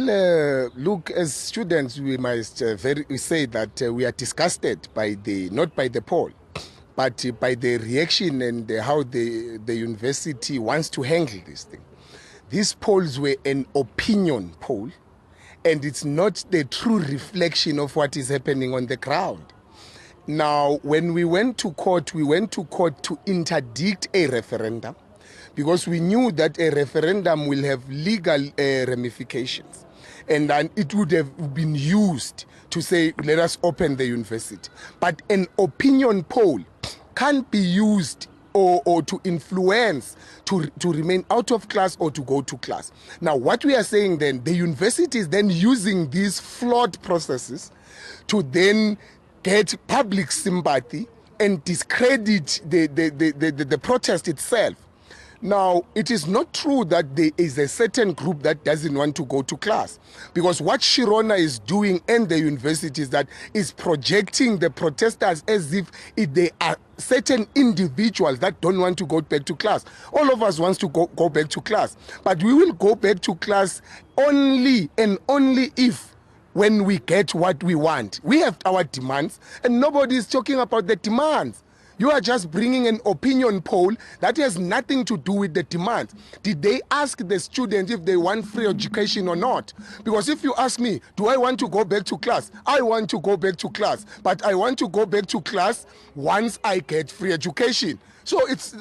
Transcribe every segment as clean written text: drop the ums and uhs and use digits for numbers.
Well, look, as students, we must say that we are disgusted by not by the poll, but by the reaction and how the university wants to handle this thing. These polls were an opinion poll, and it's not the true reflection of what is happening on the ground. Now, when we went to court to interdict a referendum, because we knew that a referendum will have legal ramifications. And then it would have been used to say, let us open the university. But an opinion poll can't be used or to influence to remain out of class or to go to class. Now, what we are saying then, the university is then using these flawed processes to then get public sympathy and discredit the protest itself. Now, it is not true that there is a certain group that doesn't want to go to class, because what Shirona is doing and the university is projecting the protesters as if they are certain individuals that don't want to go back to class. All of us wants to go back to class, but we will go back to class only and only if when we get what we want. We have our demands, and nobody is talking about the demands. You are just bringing an opinion poll that has nothing to do with the demands. Did they ask the students if they want free education or not? Because if you ask me, do I want to go back to class? I want to go back to class, but I want to go back to class once I get free education. So it's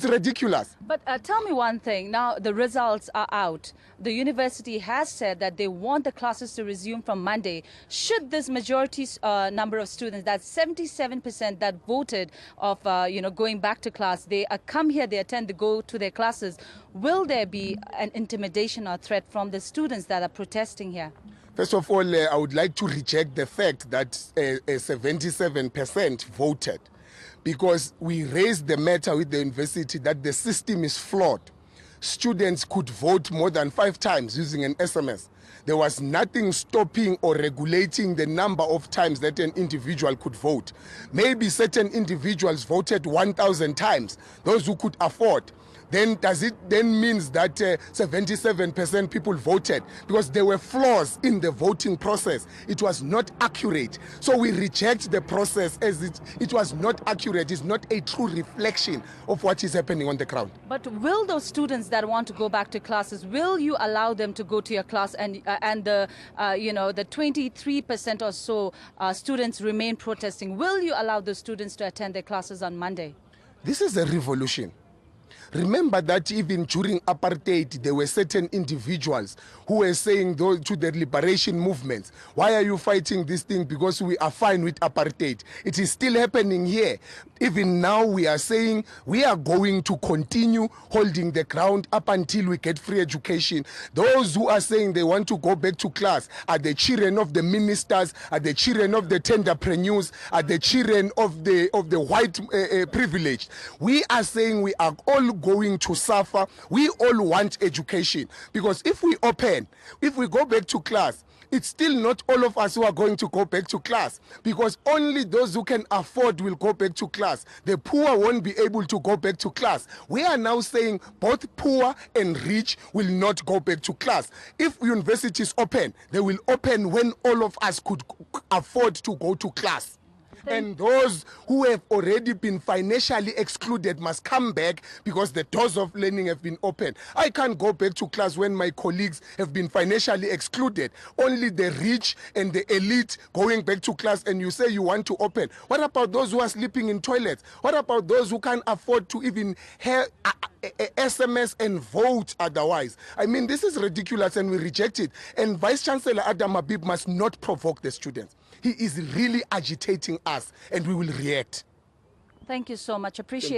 ridiculous. But tell me one thing. Now the results are out. The university has said that they want the classes to resume from Monday. Should this majority number of students, that's 77% that voted of going back to class, they come here, they attend, they go to their classes, will there be an intimidation or threat from the students that are protesting here? First of all, I would like to reject the fact that 77% voted, because we raised the matter with the university that the system is flawed. Students could vote more than 5 times using an SMS. There was nothing stopping or regulating the number of times that an individual could vote. Maybe certain individuals voted 1,000 times, those who could afford. Then does it then means that 77% people voted? Because there were flaws in the voting process. It was not accurate. So we reject the process as it was not accurate. It's not a true reflection of what is happening on the ground. But will those students that want to go back to classes, will you allow them to go to your class, and the 23% or so students remain protesting? Will you allow those students to attend their classes on Monday? This is a revolution. Remember that even during apartheid, there were certain individuals who were saying to the liberation movements, why are you fighting this thing? Because we are fine with apartheid. It is still happening here. Even now we are saying we are going to continue holding the ground up until we get free education. Those who are saying they want to go back to class are the children of the ministers, are the children of the tenderpreneurs, are the children of the white privileged. We are saying we are all going to suffer. We all want education, because if we go back to class, it's still not all of us who are going to go back to class, because only those who can afford will go back to class. The poor won't be able to go back to class. We are now saying both poor and rich will not go back to class. If universities open, they will open when all of us could afford to go to class. And those who have already been financially excluded must come back, because the doors of learning have been opened. I can't go back to class when my colleagues have been financially excluded. Only the rich and the elite going back to class, and you say you want to open. What about those who are sleeping in toilets? What about those who can't afford to even hear SMS and vote otherwise? I mean, this is ridiculous, and we reject it. And Vice Chancellor Adam Habib must not provoke the students. He is really agitating us, and we will react. Thank you so much. Appreciate